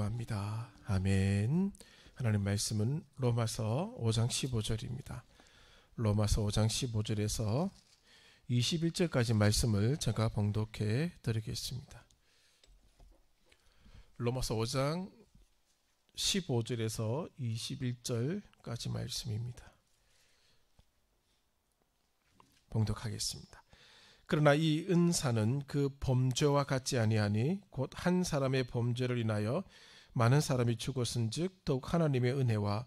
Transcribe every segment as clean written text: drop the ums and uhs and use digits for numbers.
합니다. 아멘. 하나님 말씀은 로마서 5장 15절입니다. 로마서 5장 15절에서 21절까지 말씀을 제가 봉독해 드리겠습니다. 로마서 5장 15절에서 21절까지 말씀입니다. 봉독하겠습니다. 그러나 이 은사는 그 범죄와 같지 아니하니 곧 한 사람의 범죄를 인하여 많은 사람이 죽었은즉 더욱 하나님의 은혜와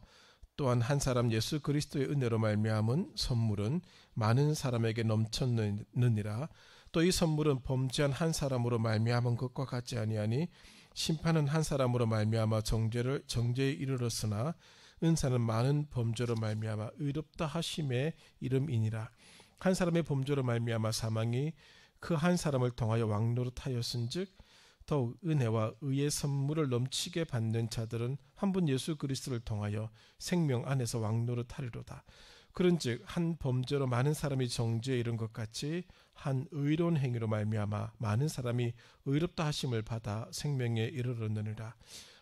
또한 한 사람 예수 그리스도의 은혜로 말미암은 선물은 많은 사람에게 넘쳤느니라. 또 이 선물은 범죄한 한 사람으로 말미암은 것과 같지 아니하니 심판은 한 사람으로 말미암아 정죄에 이르렀으나 은사는 많은 범죄로 말미암아 의롭다 하심의 이름이니라. 한 사람의 범죄로 말미암아 사망이 그 한 사람을 통하여 왕노릇하였은즉 더욱 은혜와 의의 선물을 넘치게 받는 자들은 한 분 예수 그리스도를 통하여 생명 안에서 왕노릇하리로다. 그런즉 한 범죄로 많은 사람이 정죄에 이른 것 같이 한 의로운 행위로 말미암아 많은 사람이 의롭다 하심을 받아 생명에 이르렀느니라.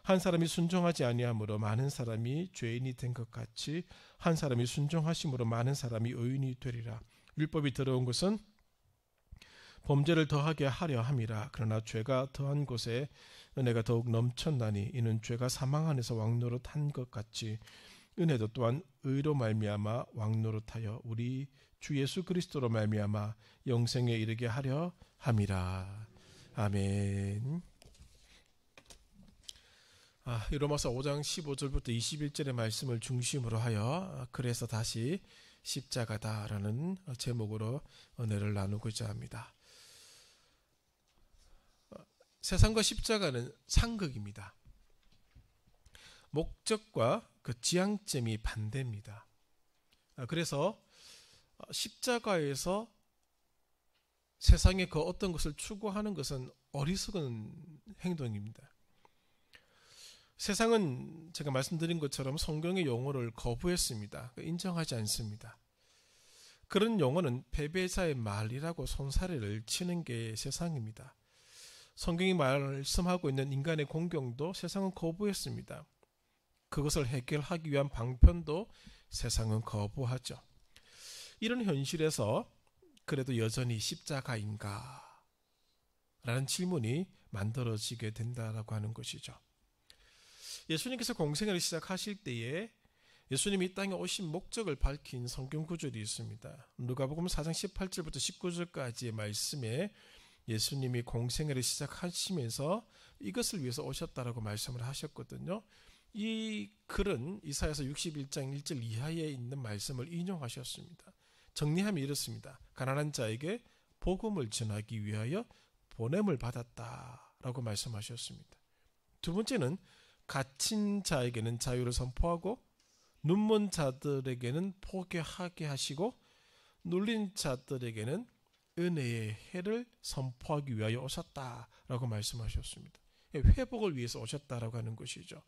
한 사람이 순종하지 아니함으로 많은 사람이 죄인이 된 것 같이 한 사람이 순종하심으로 많은 사람이 의인이 되리라. 율법이 들어온 것은 범죄를 더하게 하려 함이라. 그러나 죄가 더한 곳에 은혜가 더욱 넘쳤나니 이는 죄가 사망 안에서 왕노릇한 것 같이 은혜도 또한 의로 말미암아 왕노릇하여 우리 주 예수 그리스도로 말미암아 영생에 이르게 하려 함이라. 아멘. 이 로마서 5장 15절부터 21절의 말씀을 중심으로 하여 그래서 다시 십자가다라는 제목으로 은혜를 나누고자 합니다. 세상과 십자가는 상극입니다. 목적과 그 지향점이 반대입니다. 그래서 십자가에서 세상의 그 어떤 것을 추구하는 것은 어리석은 행동입니다. 세상은 제가 말씀드린 것처럼 성경의 용어를 거부했습니다. 인정하지 않습니다. 그런 용어는 패배자의 말이라고 손사래를 치는 게 세상입니다. 성경이 말씀하고 있는 인간의 공경도 세상은 거부했습니다. 그것을 해결하기 위한 방편도 세상은 거부하죠. 이런 현실에서 그래도 여전히 십자가인가? 라는 질문이 만들어지게 된다라고 하는 것이죠. 예수님께서 공생애를 시작하실 때에 예수님이 이 땅에 오신 목적을 밝힌 성경 구절이 있습니다. 누가복음 4장 18절부터 19절까지의 말씀에 예수님이 공생애를 시작하시면서 이것을 위해서 오셨다라고 말씀을 하셨거든요. 이 글은 이사야서 61장 1절 이하에 있는 말씀을 인용하셨습니다. 정리하면 이렇습니다. 가난한 자에게 복음을 전하기 위하여 보냄을 받았다라고 말씀하셨습니다. 두 번째는 갇힌 자에게는 자유를 선포하고 눈먼 자들에게는 보게 하게 하시고 눌린 자들에게는 은혜의 해를 선포하기 위하여 오셨다라고 말씀하셨습니다. 회복을 위해서 오셨다라고 하는 것이죠.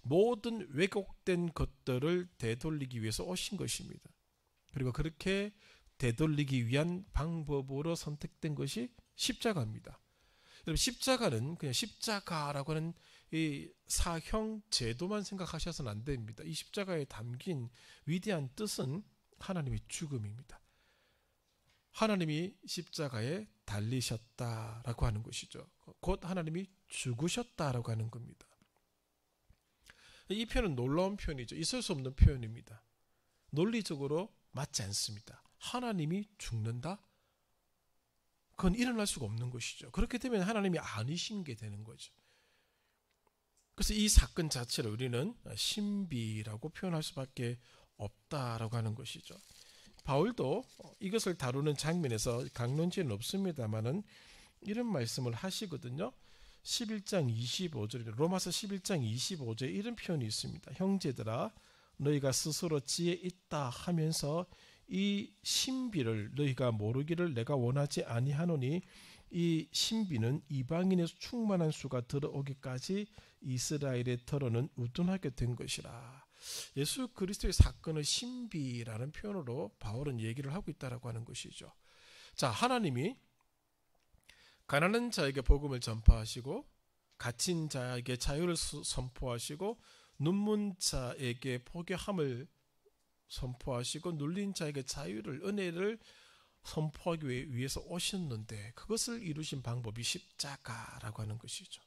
모든 왜곡된 것들을 되돌리기 위해서 오신 것입니다. 그리고 그렇게 되돌리기 위한 방법으로 선택된 것이 십자가입니다. 여러분, 십자가는 그냥 십자가라고 하는 이 사형 제도만 생각하셔서는 안 됩니다. 이 십자가에 담긴 위대한 뜻은 하나님의 죽음입니다. 하나님이 십자가에 달리셨다라고 하는 것이죠. 곧 하나님이 죽으셨다라고 하는 겁니다. 이 표현은 놀라운 표현이죠. 있을 수 없는 표현입니다. 논리적으로 맞지 않습니다. 하나님이 죽는다? 그건 일어날 수가 없는 것이죠. 그렇게 되면 하나님이 아니신 게 되는 거죠. 그래서 이 사건 자체를 우리는 신비라고 표현할 수밖에 없다라고 하는 것이죠. 바울도 이것을 다루는 장면에서 강론지는 없습니다만은 이런 말씀을 하시거든요. 11장 25절, 로마서 11장 25절에 이런 표현이 있습니다. 형제들아, 너희가 스스로 지혜 있다 하면서 이 신비를 너희가 모르기를 내가 원하지 아니하노니 이 신비는 이방인에서 충만한 수가 들어오기까지 이스라엘의 터로는 우둔하게 된 것이라. 예수 그리스도의 사건의 신비라는 표현으로 바울은 얘기를 하고 있다라고 하는 것이죠. 자, 하나님이 가난한 자에게 복음을 전파하시고 갇힌 자에게 자유를 선포하시고 눈먼 자에게 포교함을 선포하시고 눌린 자에게 자유를, 은혜를 선포하기 위해서 오셨는데 그것을 이루신 방법이 십자가라고 하는 것이죠.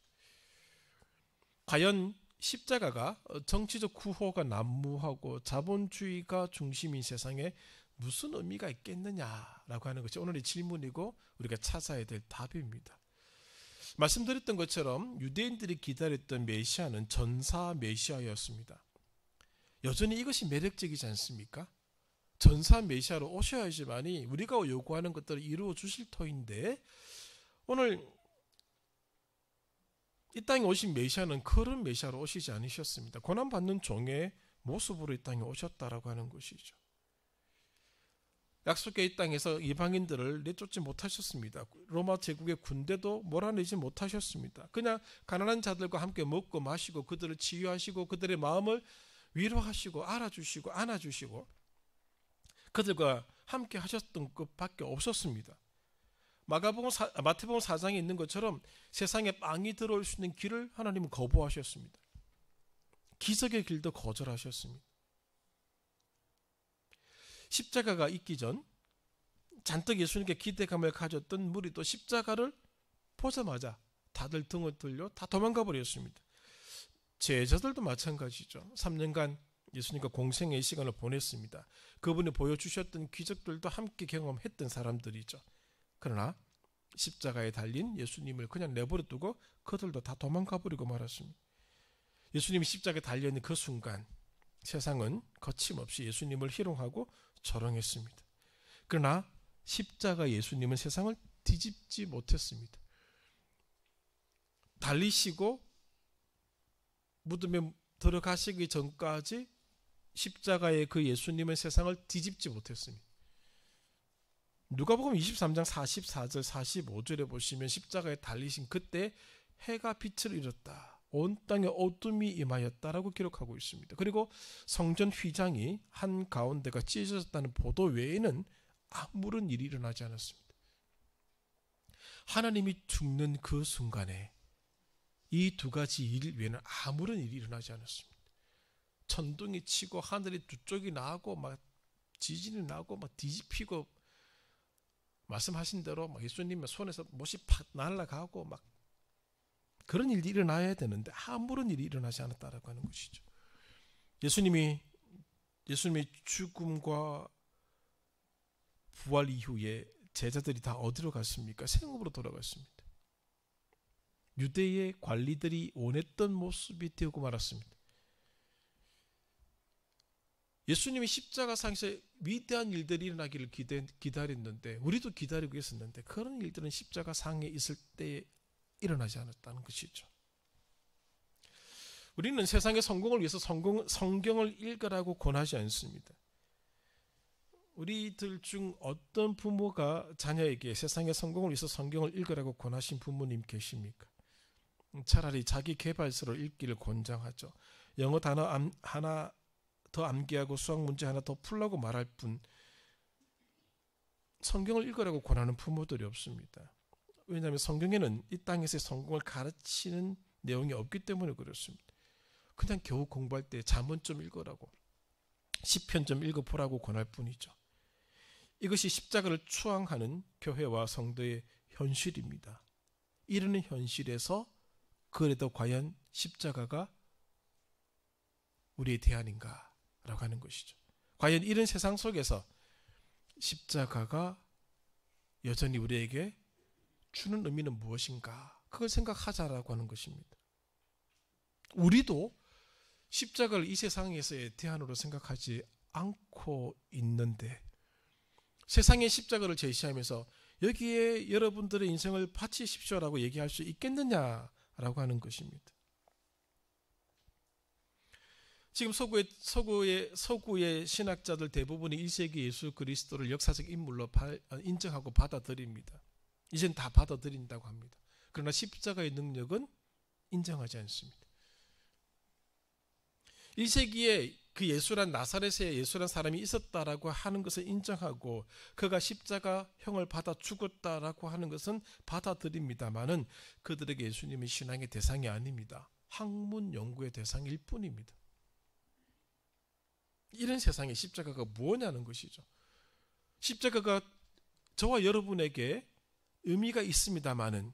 과연 십자가가 정치적 구호가 난무하고 자본주의가 중심인 세상에 무슨 의미가 있겠느냐라고 하는 것이 오늘의 질문이고 우리가 찾아야 될 답입니다. 말씀드렸던 것처럼 유대인들이 기다렸던 메시아는 전사 메시아였습니다. 여전히 이것이 매력적이지 않습니까? 전사 메시아로 오셔야지만이 우리가 요구하는 것들을 이루어 주실 터인데 오늘 이 땅에 오신 메시아는 그런 메시아로 오시지 않으셨습니다. 고난받는 종의 모습으로 이 땅에 오셨다라고 하는 것이죠. 약속의 이 땅에서 이방인들을 내쫓지 못하셨습니다. 로마 제국의 군대도 몰아내지 못하셨습니다. 그냥 가난한 자들과 함께 먹고 마시고 그들을 치유하시고 그들의 마음을 위로하시고 알아주시고 안아주시고 그들과 함께 하셨던 것밖에 없었습니다. 마태복음 4장에 있는 것처럼 세상에 빵이 들어올 수 있는 길을 하나님은 거부하셨습니다. 기적의 길도 거절하셨습니다. 십자가가 있기 전 잔뜩 예수님께 기대감을 가졌던 무리도 십자가를 보자마자 다들 등을 돌려 다 도망가 버렸습니다. 제자들도 마찬가지죠. 3년간 예수님과 공생의 시간을 보냈습니다. 그분이 보여주셨던 기적들도 함께 경험했던 사람들이죠. 그러나 십자가에 달린 예수님을 그냥 내버려 두고 그들도 다 도망가 버리고 말았습니다. 예수님이 십자가에 달려있는 그 순간 세상은 거침없이 예수님을 희롱하고 조롱했습니다. 그러나 십자가 예수님은 세상을 뒤집지 못했습니다. 달리시고 무덤에 들어가시기 전까지 십자가의 그 예수님은 세상을 뒤집지 못했습니다. 누가복음 23장 44절 45절에 보시면 십자가에 달리신 그때 해가 빛을 잃었다. 온 땅에 어둠이 임하였다라고 기록하고 있습니다. 그리고 성전 휘장이 한가운데가 찢어졌다는 보도 외에는 아무런 일이 일어나지 않았습니다. 하나님이 죽는 그 순간에 이 두 가지 일 외에는 아무런 일이 일어나지 않았습니다. 천둥이 치고 하늘이 두 쪽이 나고 막 지진이 나고 막 뒤집히고 말씀하신 대로 막 예수님의 손에서 못이 팍 날아가고 막 그런 일이 일어나야 되는데 아무런 일이 일어나지 않았다라고 하는 것이죠. 예수님의 죽음과 부활 이후에 제자들이 다 어디로 갔습니까? 생업으로 돌아갔습니다. 유대의 관리들이 원했던 모습이 되고 말았습니다. 예수님이 십자가상에서 위대한 일들이 일어나기를 기다렸는데 우리도 기다리고 있었는데 그런 일들은 십자가상에 있을 때 일어나지 않았다는 것이죠. 우리는 세상의 성공을 위해서 성경을 읽으라고 권하지 않습니다. 우리들 중 어떤 부모가 자녀에게 세상의 성공을 위해서 성경을 읽으라고 권하신 부모님 계십니까? 차라리 자기 개발서를 읽기를 권장하죠. 영어 단어 하나 더 암기하고 수학 문제 하나 더 풀라고 말할 뿐 성경을 읽으라고 권하는 부모들이 없습니다. 왜냐하면 성경에는 이 땅에서의 성공을 가르치는 내용이 없기 때문에 그렇습니다. 그냥 겨우 공부할 때 잠언 좀 읽으라고 시편 좀 읽어보라고 권할 뿐이죠. 이것이 십자가를 추앙하는 교회와 성도의 현실입니다. 이러는 현실에서 그래도 과연 십자가가 우리의 대안인가 라고 하는 것이죠. 과연 이런 세상 속에서 십자가가 여전히 우리에게 주는 의미는 무엇인가? 그걸 생각하자라고 하는 것입니다. 우리도 십자가를 이 세상에서의 대안으로 생각하지 않고 있는데 세상의 십자가를 제시하면서 여기에 여러분들의 인생을 바치십시오라고 얘기할 수 있겠느냐라고 하는 것입니다. 지금 서구의 신학자들 대부분이 1세기 예수 그리스도를 역사적 인물로 인정하고 받아들입니다. 이젠 다 받아들인다고 합니다. 그러나 십자가의 능력은 인정하지 않습니다. 1세기에 그 예수란 나사렛에 예수란 사람이 있었다라고 하는 것을 인정하고 그가 십자가형을 받아 죽었다라고 하는 것은 받아들입니다만은 그들에게 예수님은 신앙의 대상이 아닙니다. 학문 연구의 대상일 뿐입니다. 이런 세상에 십자가가 뭐냐는 것이죠. 십자가가 저와 여러분에게 의미가 있습니다만은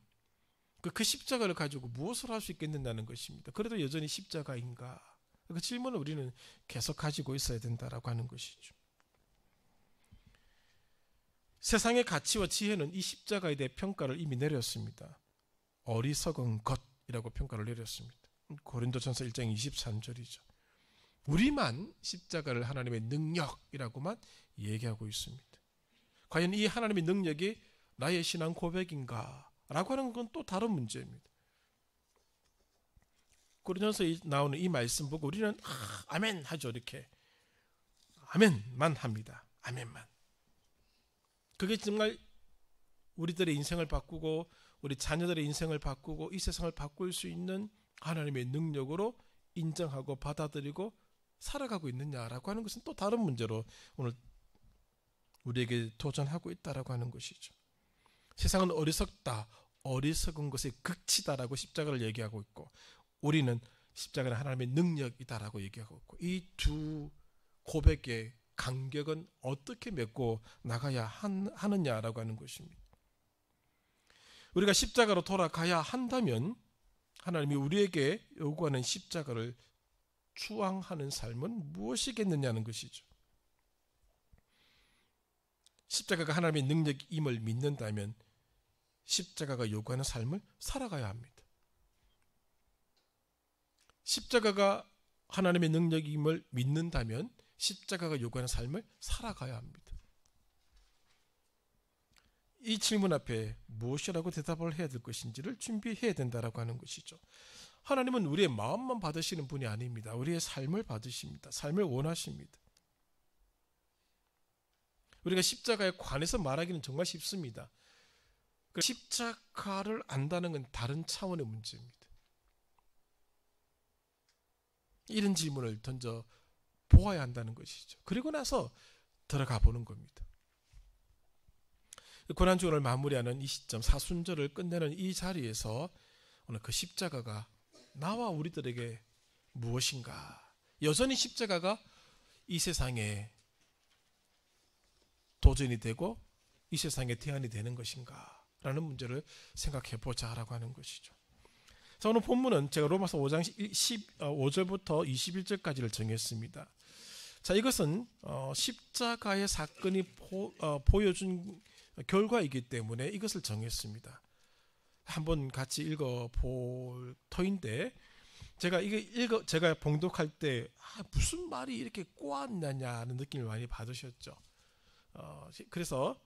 그 십자가를 가지고 무엇을 할 수 있겠느냐는 것입니다. 그래도 여전히 십자가인가? 그 질문을 우리는 계속 가지고 있어야 된다라고 하는 것이죠. 세상의 가치와 지혜는 이 십자가에 대해 평가를 이미 내렸습니다. 어리석은 것이라고 평가를 내렸습니다. 고린도전서 1장 23절이죠. 우리만 십자가를 하나님의 능력이라고만 얘기하고 있습니다. 과연 이 하나님의 능력이 나의 신앙 고백인가? 라고 하는 건 또 다른 문제입니다. 고린도전서에 나오는 이 말씀 보고 우리는 아멘 하죠. 이렇게 아멘만 합니다. 아멘만. 그게 정말 우리들의 인생을 바꾸고 우리 자녀들의 인생을 바꾸고 이 세상을 바꿀 수 있는 하나님의 능력으로 인정하고 받아들이고 살아가고 있느냐라고 하는 것은 또 다른 문제로 오늘 우리에게 도전하고 있다라고 하는 것이죠. 세상은 어리석다, 어리석은 것의 극치다라고 십자가를 얘기하고 있고 우리는 십자가는 하나님의 능력이다라고 얘기하고 있고 이 두 고백의 간격은 어떻게 맺고 나가야 하느냐라고 하는 것입니다. 우리가 십자가로 돌아가야 한다면 하나님이 우리에게 요구하는 십자가를 추앙하는 삶은 무엇이겠느냐는 것이죠. 십자가가 하나님의 능력임을 믿는다면 십자가가 요구하는 삶을 살아가야 합니다. 십자가가 하나님의 능력임을 믿는다면 십자가가 요구하는 삶을 살아가야 합니다. 이 질문 앞에 무엇이라고 대답을 해야 될 것인지를 준비해야 된다라고 하는 것이죠. 하나님은 우리의 마음만 받으시는 분이 아닙니다. 우리의 삶을 받으십니다. 삶을 원하십니다. 우리가 십자가에 관해서 말하기는 정말 쉽습니다. 십자가를 안다는 건 다른 차원의 문제입니다. 이런 질문을 던져 보아야 한다는 것이죠. 그리고 나서 들어가 보는 겁니다. 고난주간을 마무리하는 이 시점, 사순절을 끝내는 이 자리에서 오늘 그 십자가가 나와 우리들에게 무엇인가? 여전히 십자가가 이 세상에 도전이 되고 이 세상에 대안이 되는 것인가? 라는 문제를 생각해 보자라고 하는 것이죠. 자, 오늘 본문은 제가 로마서 5장 15절부터 21절까지를 정했습니다. 자, 이것은 십자가의 사건이 보여준 결과이기 때문에 이것을 정했습니다. 한번 같이 읽어볼 터인데 제가 봉독할 때 무슨 말이 이렇게 꼬았냐는 느낌을 많이 받으셨죠. 그래서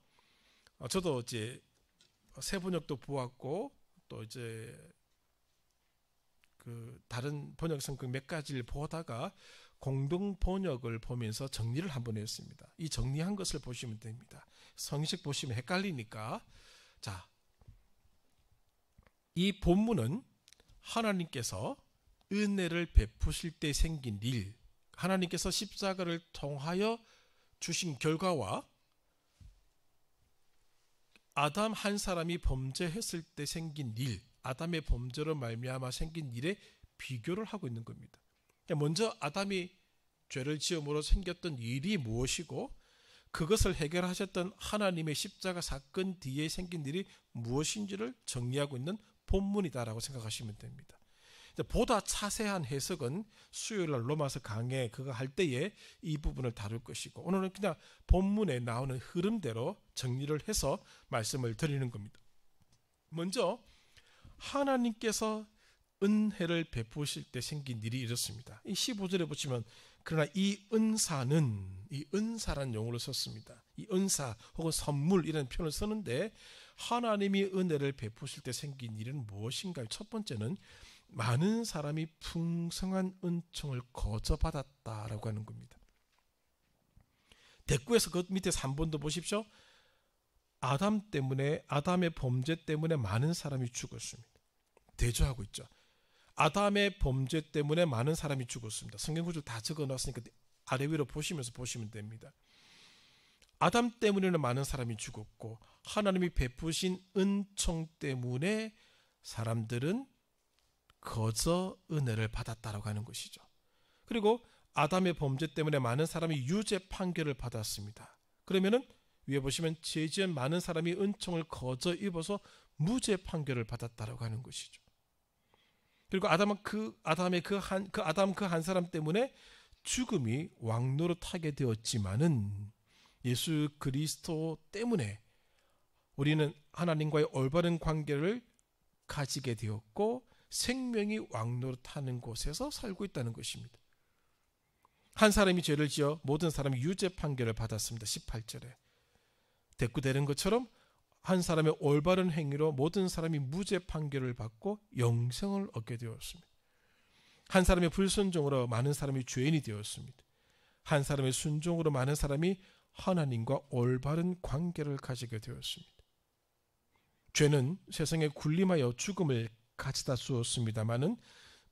저도 이제 새 번역도 보았고 또 이제 그 다른 번역 성경 몇 가지를 보다가 공동 번역을 보면서 정리를 한번 했습니다. 이 정리한 것을 보시면 됩니다. 성식 보시면 헷갈리니까. 자, 이 본문은 하나님께서 은혜를 베푸실 때 생긴 일, 하나님께서 십자가를 통하여 주신 결과와 아담 한 사람이 범죄했을 때 생긴 일, 아담의 범죄로 말미암아 생긴 일에 비교를 하고 있는 겁니다. 먼저 아담이 죄를 지음으로 생겼던 일이 무엇이고 그것을 해결하셨던 하나님의 십자가 사건 뒤에 생긴 일이 무엇인지를 정리하고 있는 본문이다라고 생각하시면 됩니다. 보다 자세한 해석은 수요일날 로마서 강해 그거 할 때에 이 부분을 다룰 것이고 오늘은 그냥 본문에 나오는 흐름대로 정리를 해서 말씀을 드리는 겁니다. 먼저 하나님께서 은혜를 베푸실 때 생긴 일이 이렇습니다. 이 15절에 보시면 그러나 이 은사라는 용어를 썼습니다. 이 은사 혹은 선물 이라는 표현을 쓰는데 하나님이 은혜를 베푸실 때 생긴 일은 무엇인가요? 첫 번째는 많은 사람이 풍성한 은총을 거저받았다라고 하는 겁니다. 대꾸에서 그 밑에서 한 번 더 보십시오. 아담의 범죄 때문에 많은 사람이 죽었습니다. 대조하고 있죠. 아담의 범죄 때문에 많은 사람이 죽었습니다. 성경 구절 다 적어놨으니까 아래 위로 보시면서 보시면 됩니다. 아담 때문에는 많은 사람이 죽었고 하나님이 베푸신 은총 때문에 사람들은 거저 은혜를 받았다라고 하는 것이죠. 그리고 아담의 범죄 때문에 많은 사람이 유죄 판결을 받았습니다. 그러면은 위에 보시면 죄지은 많은 사람이 은총을 거저 입어서 무죄 판결을 받았다라고 하는 것이죠. 그리고 아담 그 한 사람 때문에 죽음이 왕노릇하게 되었지만은 예수 그리스도 때문에 우리는 하나님과의 올바른 관계를 가지게 되었고 생명이 왕노릇하는 곳에서 살고 있다는 것입니다. 한 사람이 죄를 지어 모든 사람이 유죄 판결을 받았습니다. 18절에 대꾸되는 것처럼 한 사람의 올바른 행위로 모든 사람이 무죄 판결을 받고 영생을 얻게 되었습니다. 한 사람의 불순종으로 많은 사람이 죄인이 되었습니다. 한 사람의 순종으로 많은 사람이 하나님과 올바른 관계를 가지게 되었습니다. 죄는 세상에 군림하여 죽음을 가져다 주었습니다마는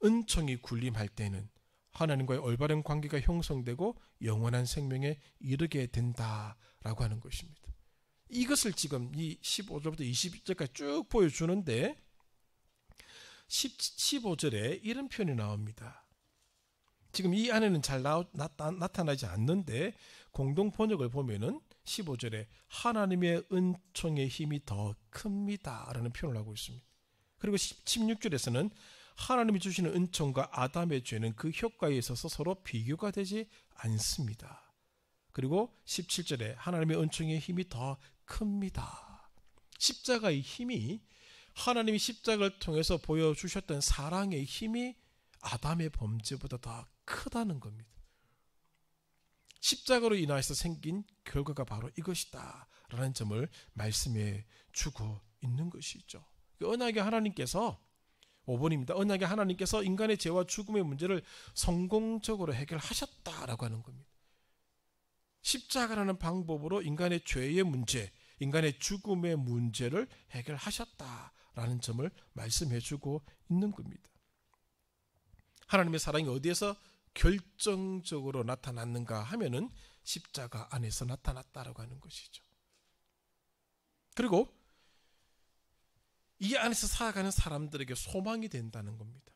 은총이 군림할 때는 하나님과의 올바른 관계가 형성되고 영원한 생명에 이르게 된다라고 하는 것입니다. 이것을 지금 이 15절부터 20절까지 쭉 보여주는데 15절에 이런 표현이 나옵니다. 지금 이 안에는 잘 나타나지 않는데 공동 번역을 보면은 15절에 하나님의 은총의 힘이 더 큽니다 라는 표현을 하고 있습니다. 그리고 16절에서는 하나님이 주시는 은총과 아담의 죄는 그 효과에 있어서 서로 비교가 되지 않습니다. 그리고 17절에 하나님의 은총의 힘이 더 큽니다. 십자가의 힘이 하나님이 십자가를 통해서 보여주셨던 사랑의 힘이 아담의 범죄보다 더 크다는 겁니다. 십자가로 인하여서 생긴 결과가 바로 이것이다 라는 점을 말씀해 주고 있는 것이죠. 언약의 하나님께서 5번입니다. 언약의 하나님께서 인간의 죄와 죽음의 문제를 성공적으로 해결하셨다라고 하는 겁니다. 십자가라는 방법으로 인간의 죄의 문제, 인간의 죽음의 문제를 해결하셨다라는 점을 말씀해 주고 있는 겁니다. 하나님의 사랑이 어디에서 결정적으로 나타났는가 하면은 십자가 안에서 나타났다라고 하는 것이죠. 그리고 이 안에서 살아가는 사람들에게 소망이 된다는 겁니다.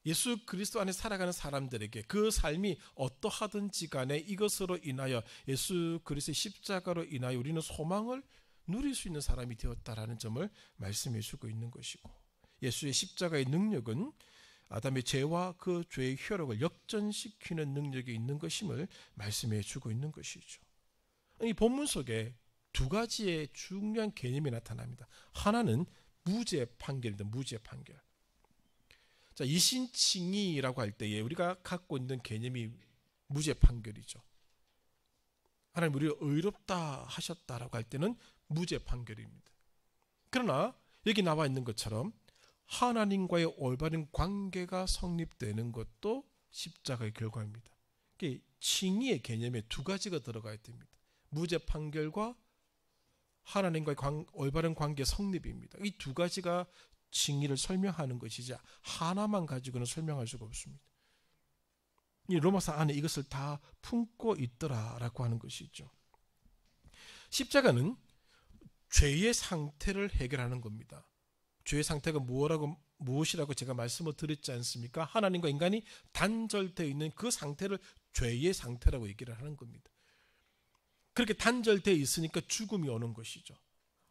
예수 그리스도 안에 살아가는 사람들에게 그 삶이 어떠하든지 간에 이것으로 인하여 예수 그리스도의 십자가로 인하여 우리는 소망을 누릴 수 있는 사람이 되었다라는 점을 말씀해 주고 있는 것이고, 예수의 십자가의 능력은 아담의 죄와 그 죄의 효력을 역전시키는 능력이 있는 것임을 말씀해 주고 있는 것이죠. 이 본문 속에 두 가지의 중요한 개념이 나타납니다. 하나는 무죄 판결입니다. 무죄 판결. 자, 이신칭의라고 할 때에 우리가 갖고 있는 개념이 무죄 판결이죠. 하나님 우리를 의롭다 하셨다라고 할 때는 무죄 판결입니다. 그러나 여기 나와 있는 것처럼 하나님과의 올바른 관계가 성립되는 것도 십자가의 결과입니다. 칭의의 개념에 두 가지가 들어가야 됩니다. 무죄 판결과 하나님과의 올바른 관계 성립입니다. 이 두 가지가 칭의를 설명하는 것이지 하나만 가지고는 설명할 수가 없습니다. 이 로마서 안에 이것을 다 품고 있더라라고 하는 것이죠. 십자가는 죄의 상태를 해결하는 겁니다. 죄의 상태가 무엇이라고 제가 말씀을 드렸지 않습니까? 하나님과 인간이 단절되어 있는 그 상태를 죄의 상태라고 얘기를 하는 겁니다. 그렇게 단절되어 있으니까 죽음이 오는 것이죠.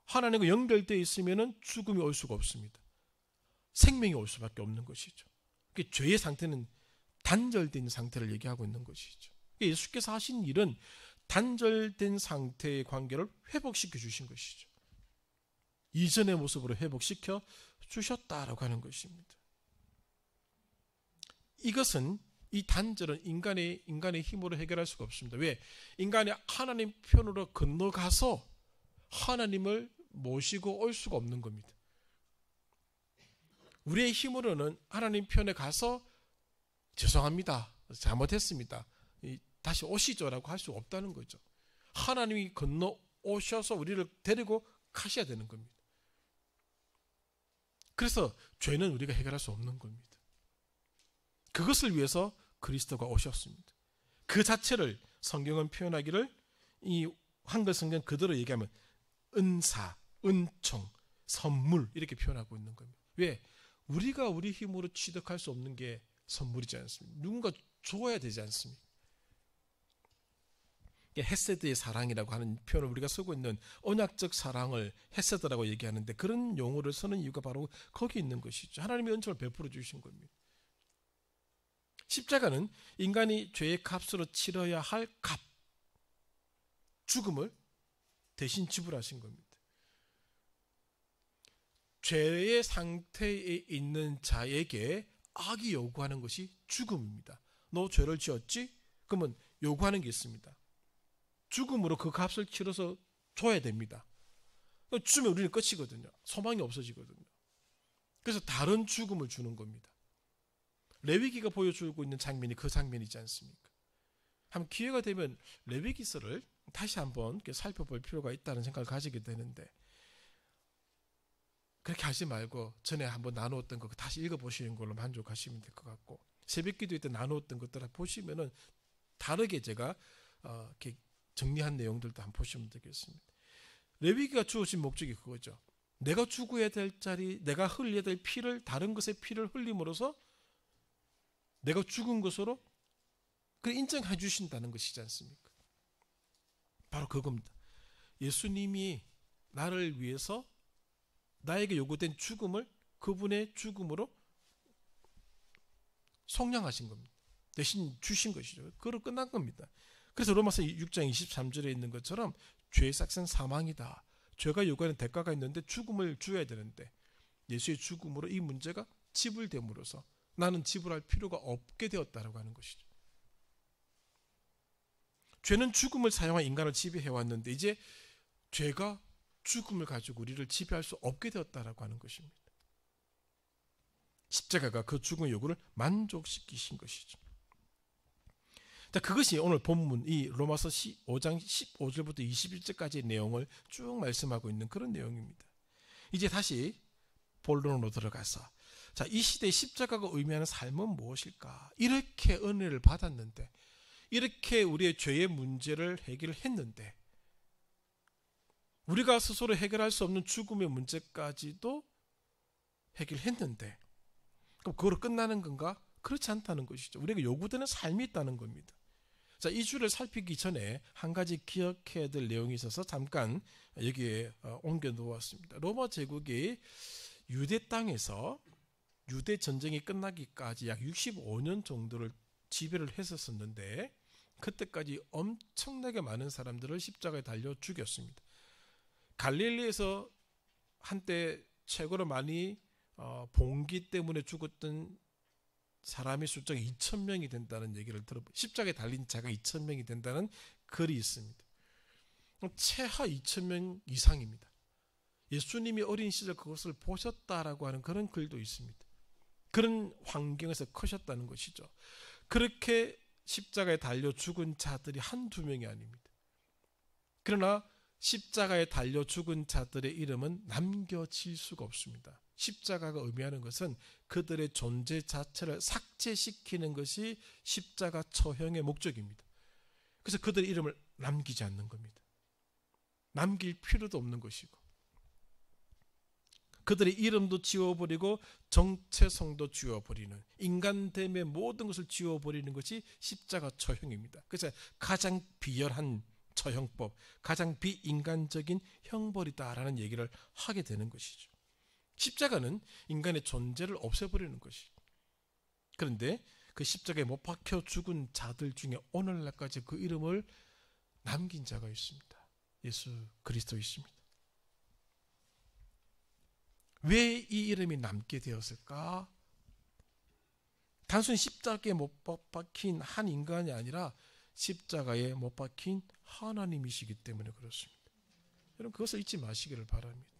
하나님과 연결되어 있으면 죽음이 올 수가 없습니다. 생명이 올 수밖에 없는 것이죠. 죄의 상태는 단절된 상태를 얘기하고 있는 것이죠. 예수께서 하신 일은 단절된 상태의 관계를 회복시켜 주신 것이죠. 이전의 모습으로 회복시켜 주셨다라고 하는 것입니다. 이것은 이 단절은 인간의 힘으로 해결할 수가 없습니다. 왜? 인간이 하나님 편으로 건너가서 하나님을 모시고 올 수가 없는 겁니다. 우리의 힘으로는 하나님 편에 가서 죄송합니다, 잘못했습니다, 다시 오시죠라고 할 수 없다는 거죠. 하나님이 건너오셔서 우리를 데리고 가셔야 되는 겁니다. 그래서 죄는 우리가 해결할 수 없는 겁니다. 그것을 위해서 그리스도가 오셨습니다. 그 자체를 성경은 표현하기를 이 한글 성경 그대로 얘기하면 은사, 은총, 선물 이렇게 표현하고 있는 겁니다. 왜? 우리가 우리 힘으로 취득할 수 없는 게 선물이지 않습니까? 누군가 줘야 되지 않습니까? 헤세드의 사랑이라고 하는 표현을 우리가 쓰고 있는 언약적 사랑을 헤세드라고 얘기하는데 그런 용어를 쓰는 이유가 바로 거기 있는 것이죠. 하나님의 은총을 베풀어 주신 겁니다. 십자가는 인간이 죄의 값으로 치러야 할 값, 죽음을 대신 지불하신 겁니다. 죄의 상태에 있는 자에게 악이 요구하는 것이 죽음입니다. 너 죄를 지었지? 그러면 요구하는 게 있습니다. 죽음으로 그 값을 치러서 줘야 됩니다. 주면 우리는 끝이거든요. 소망이 없어지거든요. 그래서 다른 죽음을 주는 겁니다. 레위기가 보여주고 있는 장면이 그 장면이지 않습니까? 한번 기회가 되면 레위기서를 다시 한번 살펴볼 필요가 있다는 생각을 가지게 되는데 그렇게 하지 말고 전에 한번 나누었던 거 다시 읽어보시는 걸로 만족하시면 될 것 같고 새벽기도회 때 나누었던 것들 보시면은 다르게 제가 이렇게 정리한 내용들도 한번 보시면 되겠습니다. 레위기가 주어진 목적이 그거죠. 내가 죽어야 될 자리, 내가 흘려야 될 피를 다른 것의 피를 흘림으로써 내가 죽은 것으로 그걸 인정해 주신다는 것이지 않습니까? 바로 그겁니다. 예수님이 나를 위해서 나에게 요구된 죽음을 그분의 죽음으로 속량하신 겁니다. 대신 주신 것이죠. 그걸로 끝난 겁니다. 그래서 로마서 6장 23절에 있는 것처럼 죄의 삭은 사망이다. 죄가 요구하는 대가가 있는데 죽음을 줘야 되는데 예수의 죽음으로 이 문제가 지불됨으로써 나는 지불할 필요가 없게 되었다라고 하는 것이죠. 죄는 죽음을 사용한 인간을 지배해왔는데 이제 죄가 죽음을 가지고 우리를 지배할 수 없게 되었다라고 하는 것입니다. 십자가가 그 죽음의 요구를 만족시키신 것이죠. 자, 그것이 오늘 본문 이 로마서 5장 15절부터 21절까지의 내용을 쭉 말씀하고 있는 그런 내용입니다. 이제 다시 본론으로 들어가서 자, 이 시대의 십자가가 의미하는 삶은 무엇일까? 이렇게 은혜를 받았는데 이렇게 우리의 죄의 문제를 해결했는데 우리가 스스로 해결할 수 없는 죽음의 문제까지도 해결했는데 그럼 그거로 끝나는 건가? 그렇지 않다는 것이죠. 우리에게 요구되는 삶이 있다는 겁니다. 자, 이 주를 살피기 전에 한 가지 기억해야 될 내용이 있어서 잠깐 여기에 옮겨 놓았습니다. 로마 제국이 유대 땅에서 유대 전쟁이 끝나기까지 약 65년 정도를 지배를 했었는데 그때까지 엄청나게 많은 사람들을 십자가에 달려 죽였습니다. 갈릴리에서 한때 최고로 많이 봉기 때문에 죽었던 사람의 숫자가 2,000명이 된다는 얘기를 십자가에 달린 자가 2,000명이 된다는 글이 있습니다. 최하 2,000명 이상입니다. 예수님이 어린 시절 그것을 보셨다라고 하는 그런 글도 있습니다. 그런 환경에서 크셨다는 것이죠. 그렇게 십자가에 달려 죽은 자들이 한두 명이 아닙니다. 그러나 십자가에 달려 죽은 자들의 이름은 남겨질 수가 없습니다. 십자가가 의미하는 것은 그들의 존재 자체를 삭제시키는 것이 십자가 처형의 목적입니다. 그래서 그들의 이름을 남기지 않는 겁니다. 남길 필요도 없는 것이고 그들의 이름도 지워버리고 정체성도 지워버리는 인간됨의 모든 것을 지워버리는 것이 십자가 처형입니다. 그래서 가장 비열한 처형법, 가장 비인간적인 형벌이다라는 얘기를 하게 되는 것이죠. 십자가는 인간의 존재를 없애버리는 것이죠. 그런데 그 십자가에 못 박혀 죽은 자들 중에 오늘날까지 그 이름을 남긴 자가 있습니다. 예수 그리스도이십니다. 왜 이 이름이 남게 되었을까? 단순히 십자가에 못 박힌 한 인간이 아니라 십자가에 못 박힌 하나님이시기 때문에 그렇습니다. 여러분 그것을 잊지 마시기를 바랍니다.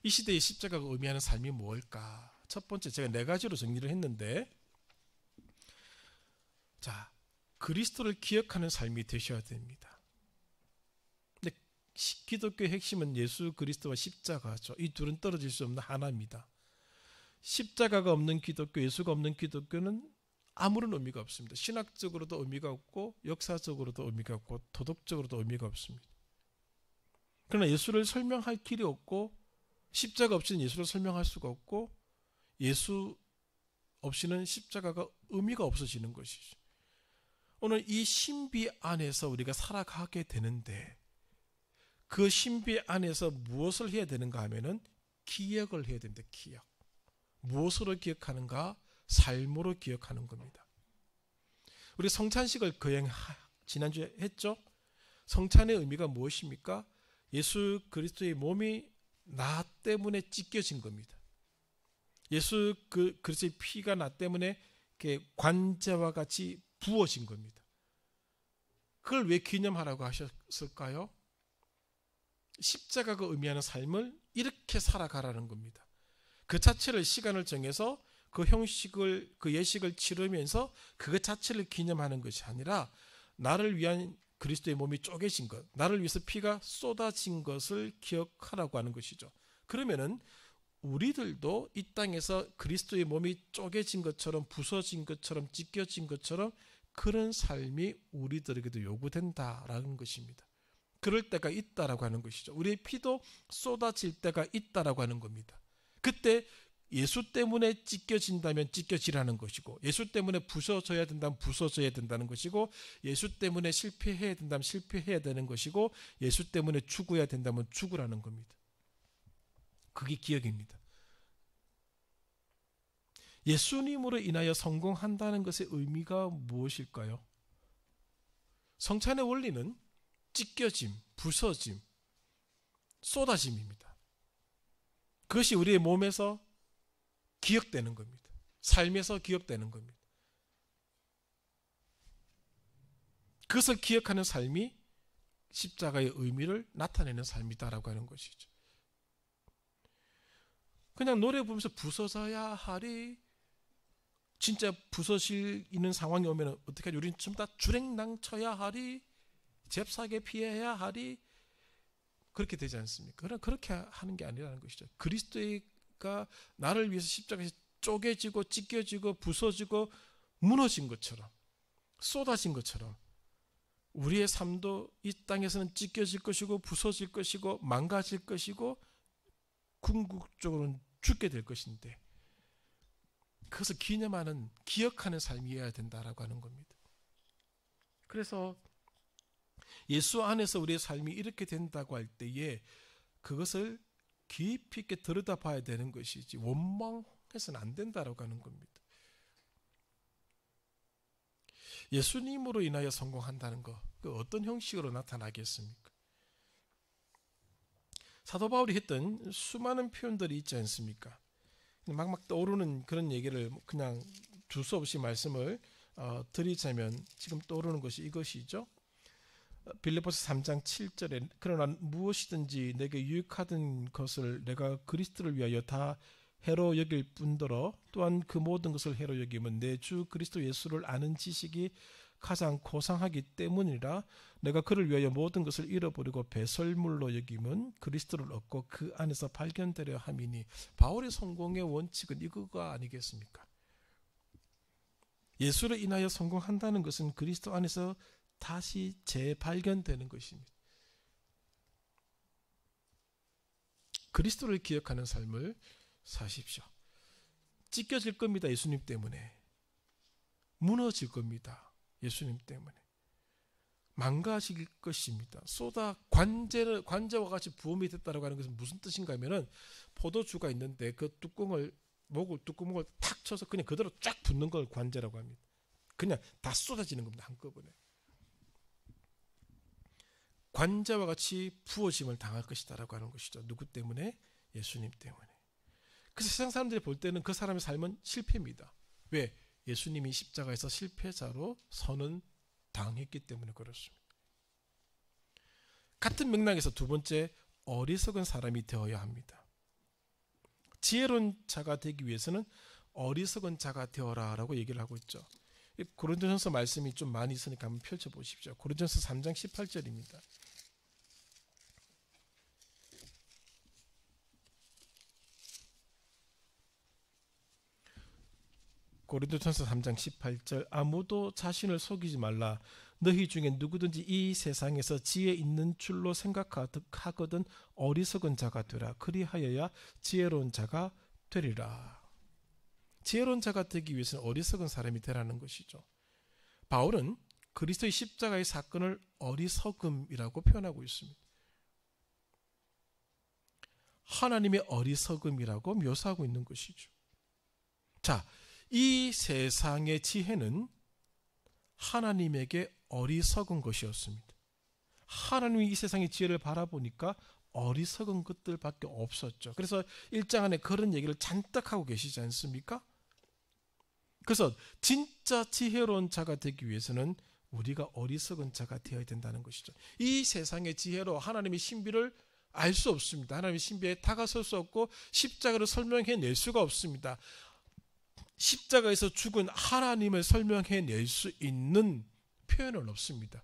이 시대의 십자가가 의미하는 삶이 무엇일까? 첫 번째 제가 4가지로 정리를 했는데 자, 그리스도를 기억하는 삶이 되셔야 됩니다. 근데 기독교의 핵심은 예수 그리스도와 십자가죠. 이 둘은 떨어질 수 없는 하나입니다. 십자가가 없는 기독교, 예수가 없는 기독교는 아무런 의미가 없습니다. 신학적으로도 의미가 없고 역사적으로도 의미가 없고 도덕적으로도 의미가 없습니다. 그러나 예수를 설명할 길이 없고 십자가 없이는 예수를 설명할 수가 없고 예수 없이는 십자가가 의미가 없어지는 것이죠. 오늘 이 신비 안에서 우리가 살아가게 되는데 그 신비 안에서 무엇을 해야 되는가 하면은 기억을 해야 됩니다. 기억. 무엇으로 기억하는가? 삶으로 기억하는 겁니다. 우리 성찬식을 지난주에 했죠? 성찬의 의미가 무엇입니까? 예수 그리스도의 몸이 나 때문에 찢겨진 겁니다. 예수 그리스도의 피가 나 때문에 관제와 같이 부어진 겁니다. 그걸 왜 기념하라고 하셨을까요? 십자가가 의미하는 삶을 이렇게 살아가라는 겁니다. 그 자체를 시간을 정해서 그 형식을 그 예식을 치르면서 그것 자체를 기념하는 것이 아니라 나를 위한 그리스도의 몸이 쪼개진 것, 나를 위해서 피가 쏟아진 것을 기억하라고 하는 것이죠. 그러면은 우리들도 이 땅에서 그리스도의 몸이 쪼개진 것처럼 부서진 것처럼 찢겨진 것처럼 그런 삶이 우리들에게도 요구된다라는 것입니다. 그럴 때가 있다라고 하는 것이죠. 우리의 피도 쏟아질 때가 있다라고 하는 겁니다. 그때 예수 때문에 찢겨진다면 찢겨지라는 것이고 예수 때문에 부서져야 된다면 부서져야 된다는 것이고 예수 때문에 실패해야 된다면 실패해야 되는 것이고 예수 때문에 죽어야 된다면 죽으라는 겁니다. 그게 기억입니다. 예수님으로 인하여 성공한다는 것의 의미가 무엇일까요? 성찬의 원리는 찢겨짐, 부서짐, 쏟아짐입니다. 그것이 우리의 몸에서 기억되는 겁니다. 삶에서 기억되는 겁니다. 그것을 기억하는 삶이 십자가의 의미를 나타내는 삶이다라고 하는 것이죠. 그냥 노래 부르면서 부서져야 하리, 진짜 부서지는 상황이 오면 어떻게 하지? 우리는 전부 다 주랭낭쳐야 하리, 잽싸게 피해야 하리, 그렇게 되지 않습니까? 그러나 그렇게 하는 게 아니라는 것이죠. 그리스도가 나를 위해서 십자가에서 쪼개지고 찢겨지고 부서지고 무너진 것처럼 쏟아진 것처럼 우리의 삶도 이 땅에서는 찢겨질 것이고 부서질 것이고 망가질 것이고 궁극적으로는 죽게 될 것인데 그것을 기념하는 기억하는 삶이어야 된다라고 하는 겁니다. 그래서 예수 안에서 우리의 삶이 이렇게 된다고 할 때에 그것을 깊이 있게 들여다봐야 되는 것이지 원망해서는 안 된다라고 하는 겁니다. 예수님으로 인하여 성공한다는 것, 그 어떤 형식으로 나타나겠습니까? 사도 바울이 했던 수많은 표현들이 있지 않습니까? 막 떠오르는 그런 얘기를 그냥 줄 수 없이 말씀을 드리자면 지금 떠오르는 것이 이것이죠. 빌립보서 3장 7절에 그러나 무엇이든지 내게 유익하던 것을 내가 그리스도를 위하여 다 해로 여길 뿐더러 또한 그 모든 것을 해로 여기면 내 주 그리스도 예수를 아는 지식이 가장 고상하기 때문이라. 내가 그를 위하여 모든 것을 잃어버리고 배설물로 여기면 그리스도를 얻고 그 안에서 발견되려 함이니. 바울의 성공의 원칙은 이거가 아니겠습니까? 예수를 인하여 성공한다는 것은 그리스도 안에서 다시 재발견되는 것입니다. 그리스도를 기억하는 삶을 사십시오. 찢겨질 겁니다. 예수님 때문에. 무너질 겁니다. 예수님 때문에. 망가질 것입니다. 관제와 같이 부음이 됐다라고 하는 것은 무슨 뜻인가 하면은 포도주가 있는데 그 뚜껑목을 탁 쳐서 그냥 그대로 쫙 붙는 걸 관제라고 합니다. 그냥 다 쏟아지는 겁니다. 한꺼번에. 관제와 같이 부어짐을 당할 것이다라고 하는 것이죠. 누구 때문에? 예수님 때문에. 그래서 세상 사람들이 볼 때는 그 사람의 삶은 실패입니다. 왜? 예수님이 십자가에서 실패자로 선언 당했기 때문에 그렇습니다. 같은 맥락에서 두 번째, 어리석은 사람이 되어야 합니다. 지혜로운 자가 되기 위해서는 어리석은 자가 되어라라고 얘기를 하고 있죠. 고린도전서 말씀이 좀 많이 있으니까 한번 펼쳐보십시오. 고린도전서 3장 18절입니다. 고린도전서 3장 18절 아무도 자신을 속이지 말라. 너희 중에 누구든지 이 세상에서 지혜 있는 줄로 생각하거든 어리석은 자가 되라. 그리하여야 지혜로운 자가 되리라. 지혜로운 자가 되기 위해서는 어리석은 사람이 되라는 것이죠. 바울은 그리스도의 십자가의 사건을 어리석음이라고 표현하고 있습니다. 하나님의 어리석음이라고 묘사하고 있는 것이죠. 자, 이 세상의 지혜는 하나님에게 어리석은 것이었습니다. 하나님이 이 세상의 지혜를 바라보니까 어리석은 것들밖에 없었죠. 그래서 1장 안에 그런 얘기를 잔뜩 하고 계시지 않습니까? 그래서 진짜 지혜로운 자가 되기 위해서는 우리가 어리석은 자가 되어야 된다는 것이죠. 이 세상의 지혜로 하나님의 신비를 알 수 없습니다. 하나님의 신비에 다가설 수 없고 십자가를 설명해낼 수가 없습니다. 십자가에서 죽은 하나님을 설명해낼 수 있는 표현은 없습니다.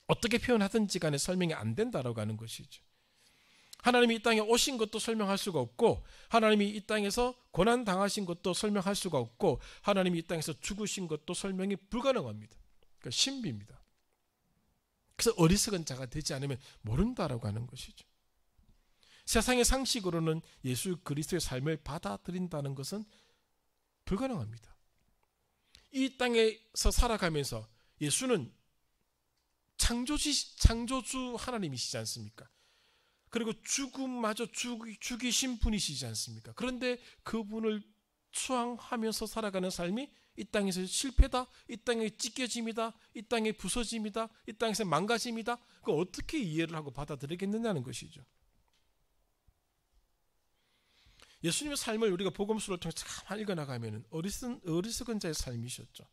어떻게 표현하든지 간에 설명이 안 된다라고 하는 것이죠. 하나님이 이 땅에 오신 것도 설명할 수가 없고, 하나님이 이 땅에서 고난당하신 것도 설명할 수가 없고, 하나님이 이 땅에서 죽으신 것도 설명이 불가능합니다. 그러니까 신비입니다. 그래서 어리석은 자가 되지 않으면 모른다라고 하는 것이죠. 세상의 상식으로는 예수 그리스도의 삶을 받아들인다는 것은 불가능합니다. 이 땅에서 살아가면서 예수는 창조주 하나님이시지 않습니까? 그리고 죽음마저 죽이신 분이시지 않습니까? 그런데 그분을 추앙하면서 살아가는 삶이 이 땅에서 실패다, 이 땅에 찢겨짐이다, 이 땅에 부서짐이다, 이 땅에서 망가짐이다. 그걸 어떻게 이해를 하고 받아들이겠느냐는 것이죠. 예수님의 삶을 우리가 복음서를 통해서 참 읽어나가면 어리석은 자의 삶이셨죠.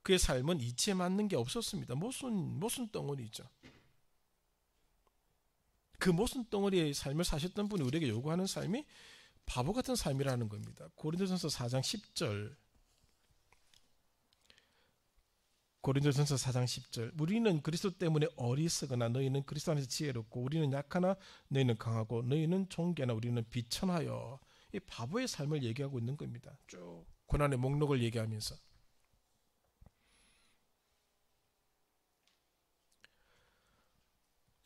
그의 삶은 이치에 맞는 게 없었습니다. 모순 덩어리죠. 그 모순 덩어리의 삶을 사셨던 분이 우리에게 요구하는 삶이 바보 같은 삶이라는 겁니다. 고린도전서 4장 10절. 고린도전서 4장 10절. 우리는 그리스도 때문에 어리석으나 너희는 그리스도 안에서 지혜롭고, 우리는 약하나 너희는 강하고, 너희는 존귀하나 우리는 비천하여. 이 바보의 삶을 얘기하고 있는 겁니다. 쭉 고난의 목록을 얘기하면서.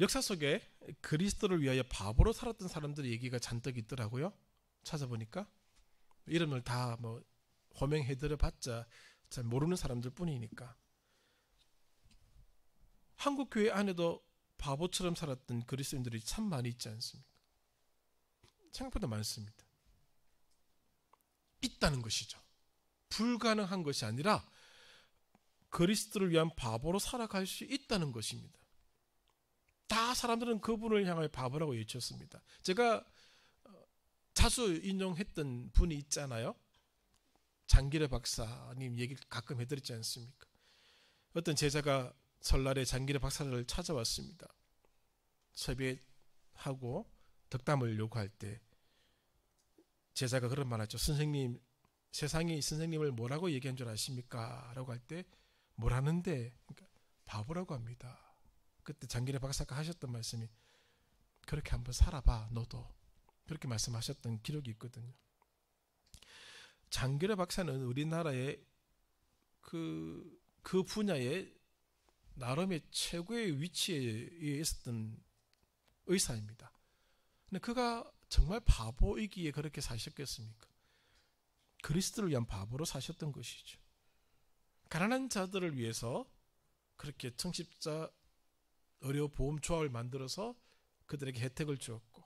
역사 속에 그리스도를 위하여 바보로 살았던 사람들의 얘기가 잔뜩 있더라고요. 찾아보니까 이름을 다 호명해드려 봤자 잘 모르는 사람들 뿐이니까. 한국 교회 안에도 바보처럼 살았던 그리스도인들이 참 많이 있지 않습니까? 생각보다 많습니다. 있다는 것이죠. 불가능한 것이 아니라 그리스도를 위한 바보로 살아갈 수 있다는 것입니다. 다 사람들은 그분을 향하여 바보라고 외쳤습니다. 제가 자주 인용했던 분이 있잖아요. 장기래 박사님 얘기 가끔 해드리지 않습니까? 어떤 제자가 설날에 장기래 박사를 찾아왔습니다. 섭외하고 덕담을 요구할 때 제자가 그런 말 하죠. 선생님, 세상이 선생님을 뭐라고 얘기한 줄 아십니까? 라고 할 때 뭐라는데? 그러니까 바보라고 합니다. 그때 장기래 박사가 하셨던 말씀이 그렇게 한번 살아봐 너도. 그렇게 말씀하셨던 기록이 있거든요. 장기래 박사는 우리나라의 그 분야의 나름의 최고의 위치에 있었던 의사입니다. 근데 그가 정말 바보이기에 그렇게 사셨겠습니까? 그리스도를 위한 바보로 사셨던 것이죠. 가난한 자들을 위해서 그렇게 청십자 의료보험 조합을 만들어서 그들에게 혜택을 주었고,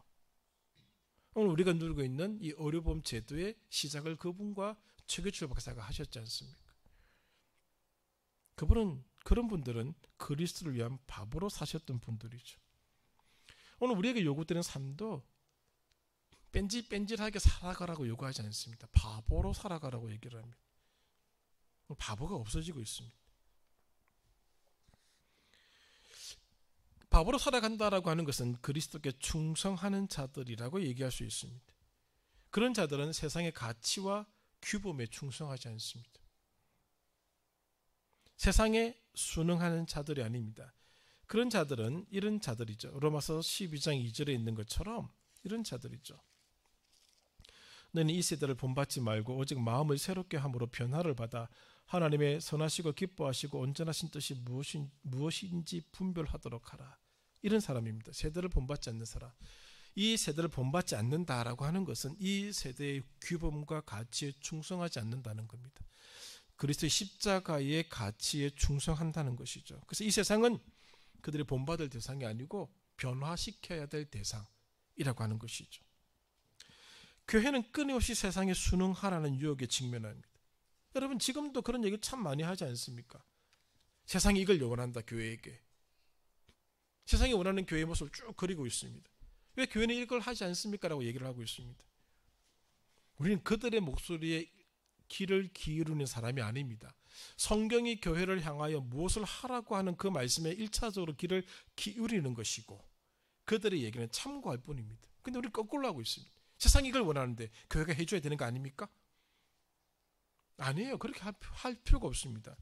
오늘 우리가 누리고 있는 이 의료보험 제도의 시작을 그분과 최규철 박사가 하셨지 않습니까? 그런 분들은 그리스도를 위한 바보로 사셨던 분들이죠. 오늘 우리에게 요구되는 삶도 뺀질뺀질하게 살아가라고 요구하지 않습니다. 바보로 살아가라고 얘기를 합니다. 바보가 없어지고 있습니다. 바보로 살아간다라고 하는 것은 그리스도께 충성하는 자들이라고 얘기할 수 있습니다. 그런 자들은 세상의 가치와 규범에 충성하지 않습니다. 세상에 순응하는 자들이 아닙니다. 그런 자들은 이런 자들이죠. 로마서 12장 2절에 있는 것처럼 이런 자들이죠. 너는 이 세대를 본받지 말고 오직 마음을 새롭게 함으로 변화를 받아 하나님의 선하시고 기뻐하시고 온전하신 뜻이 무엇인지 분별하도록 하라. 이런 사람입니다. 세대를 본받지 않는 사람. 이 세대를 본받지 않는다라고 하는 것은 이 세대의 규범과 가치에 충성하지 않는다는 겁니다. 그리스도의 십자가의 가치에 충성한다는 것이죠. 그래서 이 세상은 그들이 본받을 대상이 아니고 변화시켜야 될 대상이라고 하는 것이죠. 교회는 끊임없이 세상에 순응하라는 유혹에 직면합니다. 여러분 지금도 그런 얘기 참 많이 하지 않습니까? 세상이 이걸 원한다 교회에게. 세상이 원하는 교회의 모습을 쭉 그리고 있습니다. 왜 교회는 이걸 하지 않습니까? 라고 얘기를 하고 있습니다. 우리는 그들의 목소리에 귀를 기울이는 사람이 아닙니다. 성경이 교회를 향하여 무엇을 하라고 하는 그 말씀에 1차적으로 귀를 기울이는 것이고 그들의 얘기는 참고할 뿐입니다. 근데 우리는 거꾸로 하고 있습니다. 세상이 이걸 원하는데 교회가 해줘야 되는 거 아닙니까? 아니에요. 그렇게 할 필요가 없습니다.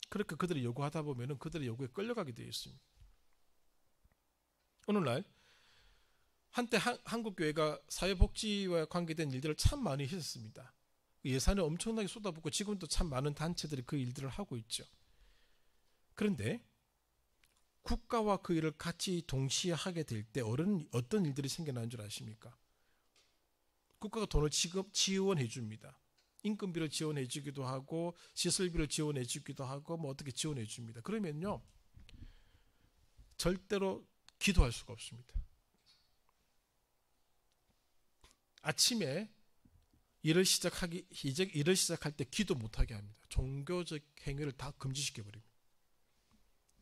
그렇게 그들이 요구하다 보면 그들의 요구에 끌려가게 되어 있습니다. 오늘날 한때 한국 교회가 사회복지와 관계된 일들을 참 많이 했습니다. 예산을 엄청나게 쏟아붓고 지금도 참 많은 단체들이 그 일들을 하고 있죠. 그런데 국가와 그 일을 같이 동시에 하게 될 때 어떤 일들이 생겨나는 줄 아십니까? 국가가 돈을 지원해 줍니다. 인건비를 지원해 주기도 하고 시설비를 지원해 주기도 하고 뭐 어떻게 지원해 줍니다. 그러면요 절대로 기도할 수가 없습니다. 아침에 일을 시작할 때 기도 못하게 합니다. 종교적 행위를 다 금지시켜 버립니다.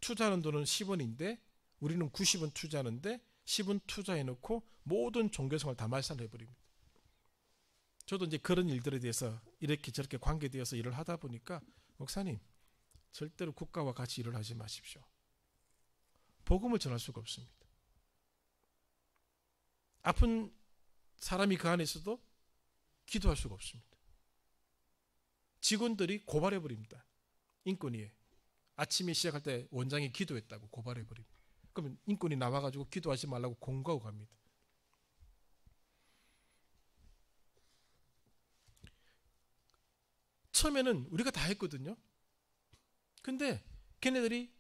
투자하는 돈은 10원인데 우리는 90원 투자하는데 10원 투자해 놓고 모든 종교성을 다 말살해 버립니다. 저도 이제 그런 일들에 대해서 이렇게 저렇게 관계되어서 일을 하다 보니까 목사님 절대로 국가와 같이 일을 하지 마십시오. 복음을 전할 수가 없습니다. 아픈 사람이 그 안에 있어도 기도할 수가 없습니다. 직원들이 고발해 버립니다. 인권위에 아침에 시작할 때 원장이 기도했다고 고발해 버립니다. 그러면 인권위 나와가지고 기도하지 말라고 공고하고 갑니다. 처음에는 우리가 다 했거든요. 근데 걔네들이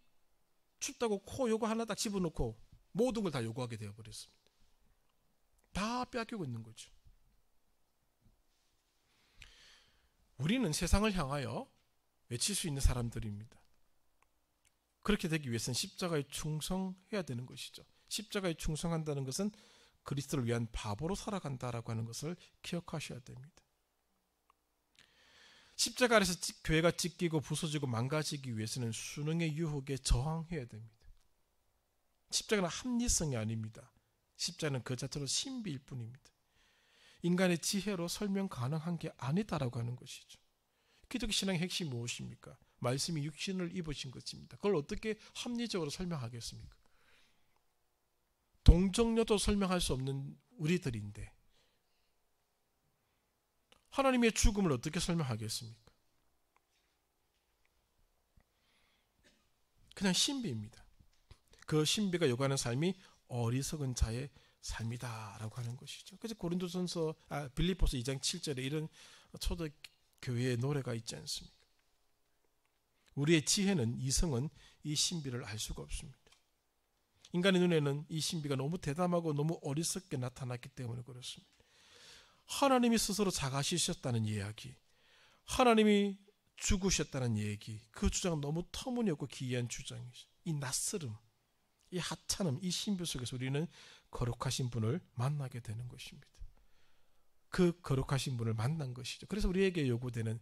춥다고 코 요거 하나 딱 집어넣고 모든 걸 다 요구하게 되어버렸습니다. 다 빼앗기고 있는 거죠. 우리는 세상을 향하여 외칠 수 있는 사람들입니다. 그렇게 되기 위해서는 십자가에 충성해야 되는 것이죠. 십자가에 충성한다는 것은 그리스도를 위한 바보로 살아간다라고 하는 것을 기억하셔야 됩니다. 십자가 아래서 교회가 찢기고 부서지고 망가지기 위해서는 순응의 유혹에 저항해야 됩니다. 십자가는 합리성이 아닙니다. 십자가는 그 자체로 신비일 뿐입니다. 인간의 지혜로 설명 가능한 게 아니다라고 하는 것이죠. 기독교 신앙의 핵심이 무엇입니까? 말씀이 육신을 입으신 것입니다. 그걸 어떻게 합리적으로 설명하겠습니까? 동정녀도 설명할 수 없는 우리들인데 하나님의 죽음을 어떻게 설명하겠습니까? 그냥 신비입니다. 그 신비가 요구하는 삶이 어리석은 자의 삶이다라고 하는 것이죠. 그래서 빌립보서 2장 7절에 이런 초대교회의 노래가 있지 않습니까? 우리의 지혜는 이성은 이 신비를 알 수가 없습니다. 인간의 눈에는 이 신비가 너무 대담하고 너무 어리석게 나타났기 때문에 그렇습니다. 하나님이 스스로 자가시셨다는 이야기, 하나님이 죽으셨다는 얘기, 그 주장은 너무 터무니없고 기이한 주장이죠. 이 낯설음, 이 하찮음, 이 신비 속에서 우리는 거룩하신 분을 만나게 되는 것입니다. 그 거룩하신 분을 만난 것이죠. 그래서 우리에게 요구되는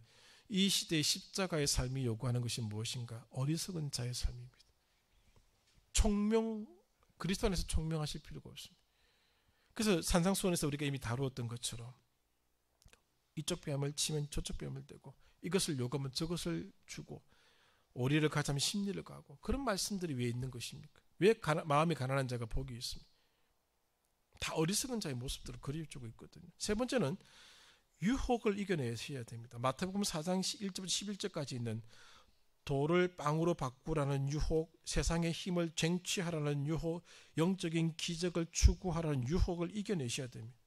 이 시대의 십자가의 삶이 요구하는 것이 무엇인가? 어리석은 자의 삶입니다. 그리스도 안에서 총명하실 필요가 없습니다. 그래서 산상수훈에서 우리가 이미 다루었던 것처럼 이쪽 뺨을 치면 저쪽 뺨을 대고 이것을 요구하면 저것을 주고 오리를 가자면 십리를 가고 그런 말씀들이 왜 있는 것입니까? 왜 마음이 가난한 자가 복이 있습니까? 다 어리석은 자의 모습들을 그려주고 있거든요. 세 번째는 유혹을 이겨내셔야 됩니다. 마태복음 4장 1절부터 11절까지 있는 돌을 빵으로 바꾸라는 유혹, 세상의 힘을 쟁취하라는 유혹, 영적인 기적을 추구하라는 유혹을 이겨내셔야 됩니다.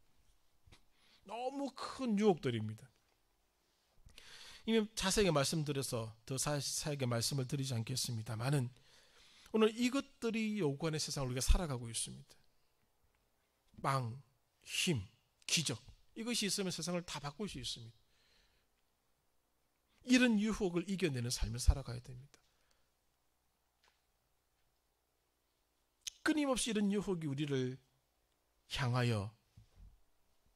너무 큰 유혹들입니다. 이미 자세하게 말씀드려서 더 자세하게 말씀을 드리지 않겠습니다만은 오늘 이것들이 요구하는 세상을 우리가 살아가고 있습니다. 빵, 힘, 기적, 이것이 있으면 세상을 다 바꿀 수 있습니다. 이런 유혹을 이겨내는 삶을 살아가야 됩니다. 끊임없이 이런 유혹이 우리를 향하여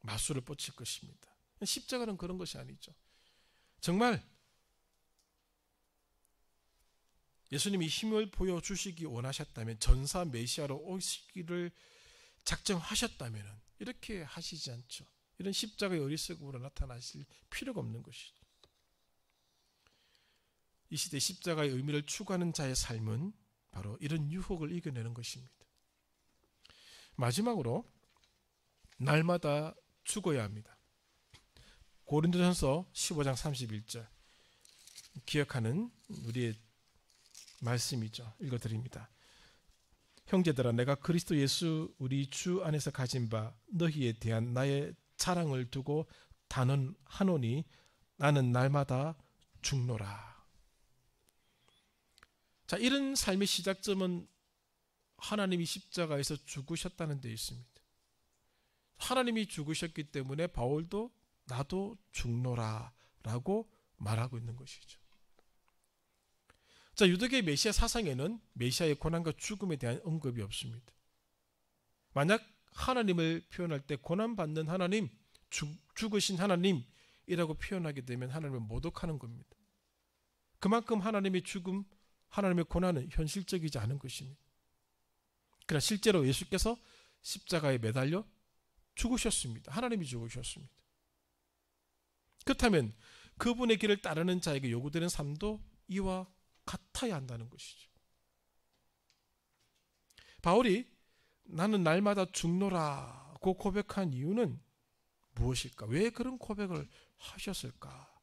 마술을 뻗칠 것입니다. 십자가는 그런 것이 아니죠. 정말 예수님이 힘을 보여주시기 원하셨다면, 전사 메시아로 오시기를 작정하셨다면 이렇게 하시지 않죠. 이런 십자가의 어리석음으로 나타나실 필요가 없는 것이죠. 이 시대 십자가의 의미를 추구하는 자의 삶은 바로 이런 유혹을 이겨내는 것입니다. 마지막으로 날마다 죽어야 합니다. 고린도전서 15장 31절 기억하는 우리의 말씀이죠. 읽어드립니다. 형제들아, 내가 그리스도 예수 우리 주 안에서 가진 바 너희에 대한 나의 자랑을 두고 단언하노니 나는 날마다 죽노라. 자, 이런 삶의 시작점은 하나님이 십자가에서 죽으셨다는 데 있습니다. 하나님이 죽으셨기 때문에 바울도 나도 죽노라 라고 말하고 있는 것이죠. 자, 유대교의 메시아 사상에는 메시아의 고난과 죽음에 대한 언급이 없습니다. 만약 하나님을 표현할 때 고난받는 하나님, 죽으신 하나님이라고 표현하게 되면 하나님을 모독하는 겁니다. 그만큼 하나님의 죽음, 하나님의 고난은 현실적이지 않은 것입니다. 그러나 실제로 예수께서 십자가에 매달려 죽으셨습니다. 하나님이 죽으셨습니다. 그렇다면 그분의 길을 따르는 자에게 요구되는 삶도 이와 같아야 한다는 것이죠. 바울이 나는 날마다 죽노라고 고백한 이유는 무엇일까? 왜 그런 고백을 하셨을까?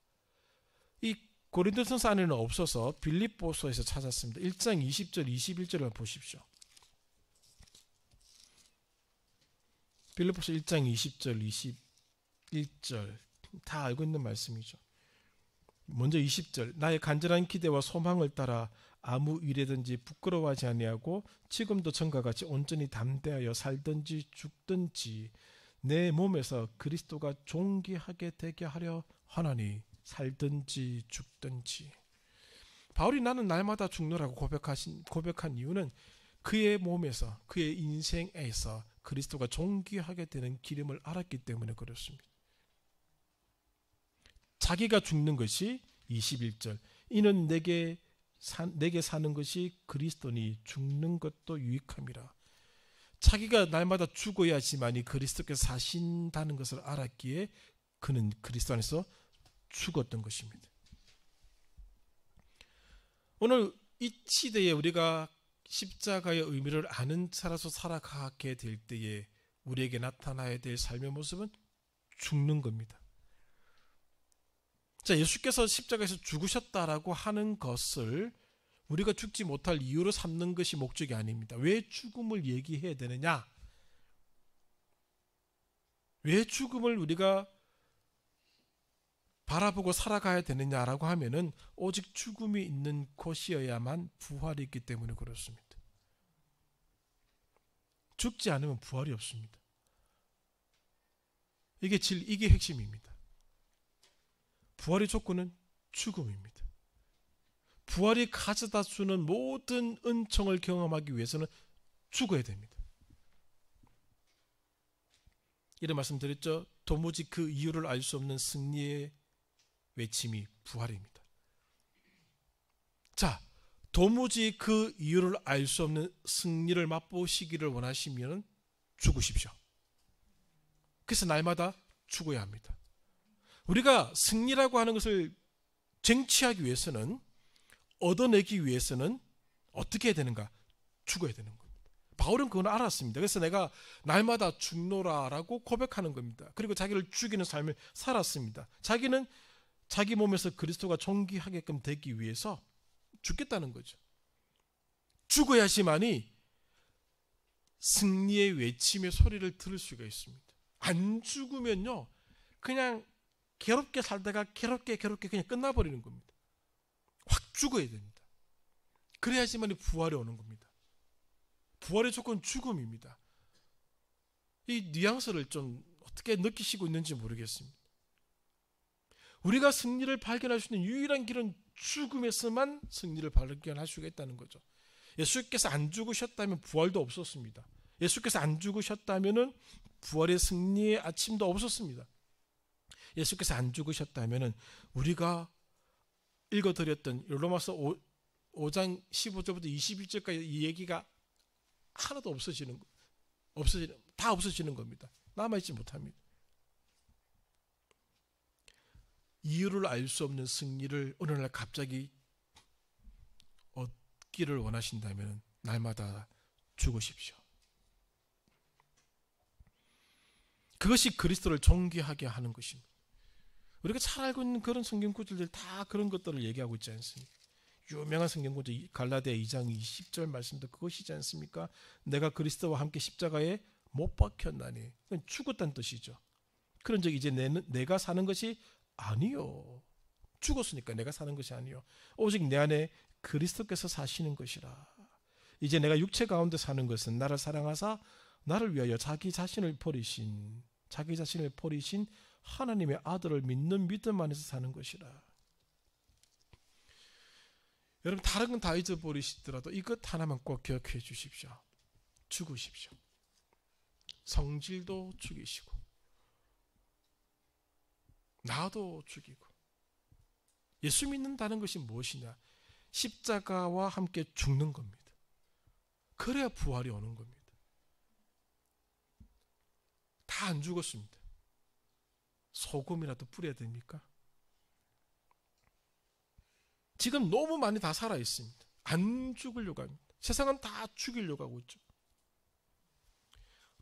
이 고린도전서 안에는 없어서 빌립보서에서 찾았습니다. 1장 20절 21절을 보십시오. 빌립보서 1장 20절 21절 다 알고 있는 말씀이죠. 먼저 20절 나의 간절한 기대와 소망을 따라 아무 일에든지 부끄러워하지 아니하고 지금도 전과 같이 온전히 담대하여 살든지 죽든지 내 몸에서 그리스도가 존귀하게 되게 하려 하나니 살든지 죽든지. 바울이 나는 날마다 죽노라고 고백한 이유는 그의 몸에서, 그의 인생에서 그리스도가 존귀하게 되는 기름을 알았기 때문에 그렇습니다. 자기가 죽는 것이 21절 이는 내게 사는 것이 그리스도니 죽는 것도 유익함이라. 자기가 날마다 죽어야지만이 그리스도께서 사신다는 것을 알았기에 그는 그리스도 안에서 죽었던 것입니다. 오늘 이 시대에 우리가 십자가의 의미를 아는 자라서 살아가게 될 때에 우리에게 나타나야 될 삶의 모습은 죽는 겁니다. 자, 예수께서 십자가에서 죽으셨다라고 하는 것을 우리가 죽지 못할 이유로 삼는 것이 목적이 아닙니다. 왜 죽음을 얘기해야 되느냐? 왜 죽음을 우리가 바라보고 살아가야 되느냐라고 하면은 오직 죽음이 있는 곳이어야만 부활이 있기 때문에 그렇습니다. 죽지 않으면 부활이 없습니다. 이게 핵심입니다. 부활의 조건은 죽음입니다. 부활이 가져다 주는 모든 은총을 경험하기 위해서는 죽어야 됩니다. 이런 말씀 드렸죠. 도무지 그 이유를 알 수 없는 승리의 외침이 부활입니다. 자, 도무지 그 이유를 알 수 없는 승리를 맛보시기를 원하시면 죽으십시오. 그래서 날마다 죽어야 합니다. 우리가 승리라고 하는 것을 쟁취하기 위해서는, 얻어내기 위해서는 어떻게 해야 되는가? 죽어야 되는 겁니다. 바울은 그걸 알았습니다. 그래서 내가 날마다 죽노라라고 고백하는 겁니다. 그리고 자기를 죽이는 삶을 살았습니다. 자기는 자기 몸에서 그리스도가 존귀하게끔 되기 위해서 죽겠다는 거죠. 죽어야지만이 승리의 외침의 소리를 들을 수가 있습니다. 안 죽으면요, 그냥 괴롭게 살다가 괴롭게 그냥 끝나버리는 겁니다. 확 죽어야 됩니다. 그래야지만 부활이 오는 겁니다. 부활의 조건은 죽음입니다. 이 뉘앙스를 좀 어떻게 느끼시고 있는지 모르겠습니다. 우리가 승리를 발견할 수 있는 유일한 길은 죽음에서만 승리를 발견할 수가 있다는 거죠. 예수께서 안 죽으셨다면 부활도 없었습니다. 예수께서 안 죽으셨다면 부활의 승리의 아침도 없었습니다. 예수께서 안 죽으셨다면 우리가 읽어드렸던 로마서 5장 15절부터 21절까지 이 얘기가 하나도 다 없어지는 겁니다. 남아있지 못합니다. 이유를 알 수 없는 승리를 어느 날 갑자기 얻기를 원하신다면 날마다 죽으십시오. 그것이 그리스도를 존귀하게 하는 것입니다. 우리가 잘 알고 있는 그런 성경 구절들 다 그런 것들을 얘기하고 있지 않습니까? 유명한 성경 구절 갈라디아 2장 20절 말씀도 그것이지 않습니까? 내가 그리스도와 함께 십자가에 못 박혔나니. 그건 죽었다는 뜻이죠. 그런즉 이제 내가 사는 것이 아니요. 죽었으니까 내가 사는 것이 아니요. 오직 내 안에 그리스도께서 사시는 것이라. 이제 내가 육체 가운데 사는 것은 나를 사랑하사 나를 위하여 자기 자신을 버리신 하나님의 아들을 믿는 믿음 안에서 사는 것이라. 여러분 다른 건 다 잊어버리시더라도 이것 하나만 꼭 기억해 주십시오. 죽으십시오. 성질도 죽이시고 나도 죽이고. 예수 믿는다는 것이 무엇이냐? 십자가와 함께 죽는 겁니다. 그래야 부활이 오는 겁니다. 다 안 죽었습니다. 소금이라도 뿌려야 됩니까? 지금 너무 많이 다 살아있습니다. 안 죽으려고 합니다. 세상은 다 죽이려고 하고 있죠.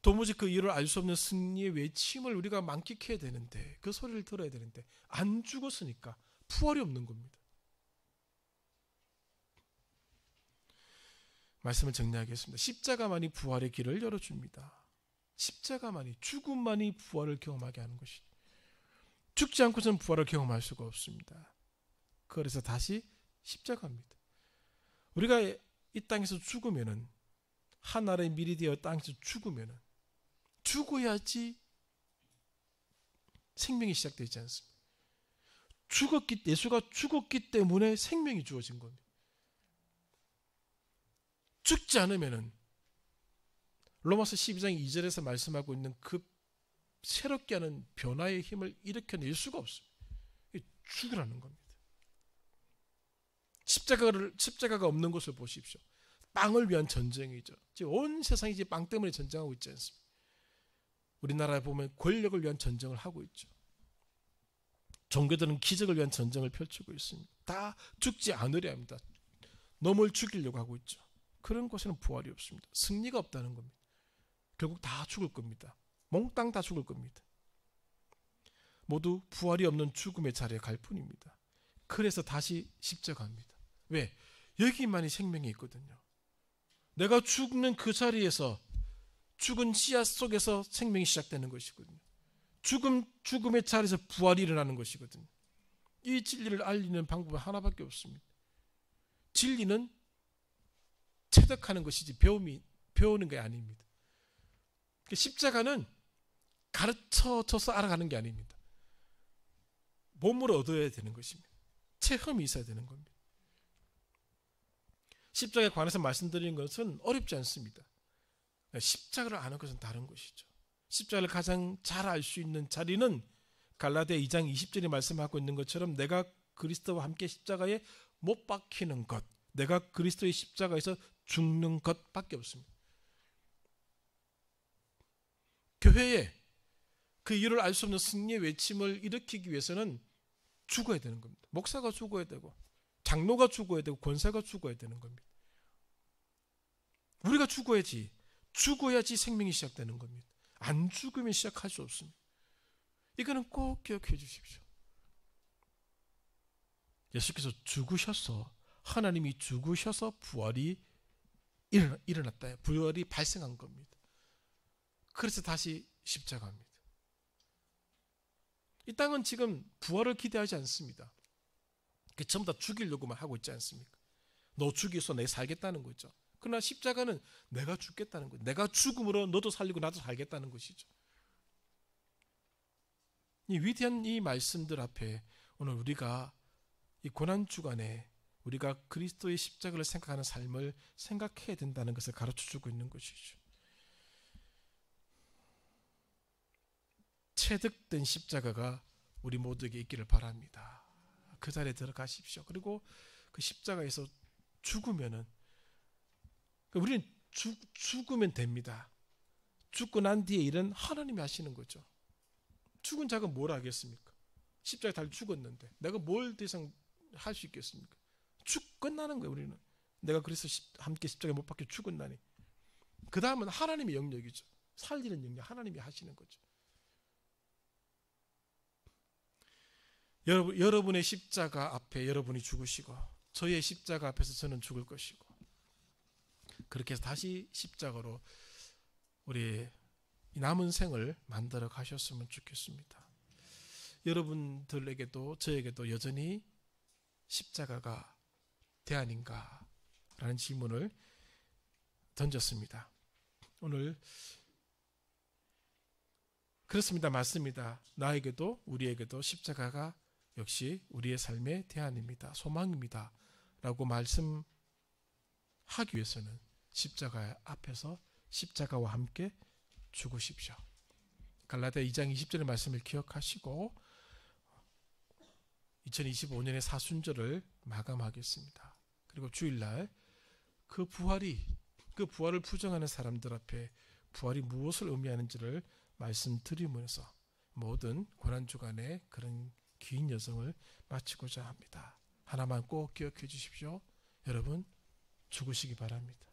도무지 그 이유를 알 수 없는 승리의 외침을 우리가 만끽해야 되는데, 그 소리를 들어야 되는데 안 죽었으니까 부활이 없는 겁니다. 말씀을 정리하겠습니다. 십자가만이 부활의 길을 열어줍니다. 십자가만이, 죽음만이 부활을 경험하게 하는 것이. 죽지 않고서는 부활을 경험할 수가 없습니다. 그래서 다시 십자가입니다. 우리가 이 땅에서 죽으면은, 하나의 미리 되어 땅에서 죽으면은 죽어야지 생명이 시작되지 않습니다. 예수가 죽었기 때문에 생명이 주어진 겁니다. 죽지 않으면은 로마서 12장 2절에서 말씀하고 있는 그 새롭게 하는 변화의 힘을 일으켜낼 수가 없습니다. 죽으라는 겁니다. 십자가가 없는 것을 보십시오. 빵을 위한 전쟁이죠. 지금 온 세상이 이제 빵 때문에 전쟁하고 있지 않습니까? 우리나라에 보면 권력을 위한 전쟁을 하고 있죠. 종교들은 기적을 위한 전쟁을 펼치고 있습니다. 다 죽지 않으려 합니다. 놈을 죽이려고 하고 있죠. 그런 곳에는 부활이 없습니다. 승리가 없다는 겁니다. 결국 다 죽을 겁니다. 몽땅 다 죽을 겁니다. 모두 부활이 없는 죽음의 자리에 갈 뿐입니다. 그래서 다시 십자가입니다. 왜? 여기만이 생명이 있거든요. 내가 죽는 그 자리에서, 죽은 씨앗 속에서 생명이 시작되는 것이거든요. 죽음의 자리에서 부활이 일어나는 것이거든요. 이 진리를 알리는 방법은 하나밖에 없습니다. 진리는 체득하는 것이지 배우는 게 아닙니다. 십자가는 가르쳐줘서 알아가는 게 아닙니다. 몸으로 얻어야 되는 것입니다. 체험이 있어야 되는 겁니다. 십자가에 관해서 말씀드리는 것은 어렵지 않습니다. 십자가를 아는 것은 다른 것이죠. 십자가를 가장 잘 알 수 있는 자리는 갈라디아 2장 20절이 말씀하고 있는 것처럼 내가 그리스도와 함께 십자가에 못 박히는 것, 내가 그리스도의 십자가에서 죽는 것밖에 없습니다. 교회에 그 이유를 알 수 없는 승리의 외침을 일으키기 위해서는 죽어야 되는 겁니다. 목사가 죽어야 되고, 장로가 죽어야 되고, 권사가 죽어야 되는 겁니다. 우리가 죽어야지 생명이 시작되는 겁니다. 안 죽으면 시작할 수 없습니다. 이거는 꼭 기억해 주십시오. 예수께서 죽으셔서, 하나님이 죽으셔서 부활이 일어났다. 부활이 발생한 겁니다. 그래서 다시 십자가입니다. 이 땅은 지금 부활을 기대하지 않습니다. 전부 다 죽이려고만 하고 있지 않습니까? 너 죽여서 내 살겠다는 거죠. 그러나 십자가는 내가 죽겠다는 거예요. 내가 죽음으로 너도 살리고 나도 살겠다는 것이죠. 이 위대한 이 말씀들 앞에 오늘 우리가 이 고난주간에 우리가 그리스도의 십자가를 생각하는 삶을 생각해야 된다는 것을 가르쳐주고 있는 것이죠. 체득된 십자가가 우리 모두에게 있기를 바랍니다. 그 자리에 들어가십시오. 그리고 그 십자가에서 죽으면은 우리는 죽으면 됩니다. 죽고 난 뒤에 일은 하나님이 하시는 거죠. 죽은 자가 뭘 하겠습니까? 십자가에 달려 죽었는데 내가 뭘 더 이상 할 수 있겠습니까? 끝나는 거예요. 우리는 내가 그래서 함께 십자가에 못 박혀 죽었나니 그 다음은 하나님의 영역이죠. 살리는 영역 하나님이 하시는 거죠. 여러분의 십자가 앞에 여러분이 죽으시고 저의 십자가 앞에서 저는 죽을 것이고 그렇게 해서 다시 십자가로 우리 남은 생을 만들어 가셨으면 좋겠습니다. 여러분들에게도 저에게도 여전히 십자가가 대안인가? 라는 질문을 던졌습니다. 오늘 그렇습니다. 맞습니다. 나에게도 우리에게도 십자가가 역시 우리의 삶의 대안입니다. 소망입니다. 라고 말씀하기 위해서는 십자가 앞에서 십자가와 함께 죽으십시오. 갈라디아 2장 20절의 말씀을 기억하시고 2025년의 사순절을 마감하겠습니다. 그리고 주일날 그 부활을 부정하는 사람들 앞에 부활이 무엇을 의미하는지를 말씀드리면서 모든 고난주간의 그런 긴 여정을 마치고자 합니다. 하나만 꼭 기억해 주십시오. 여러분 죽으시기 바랍니다.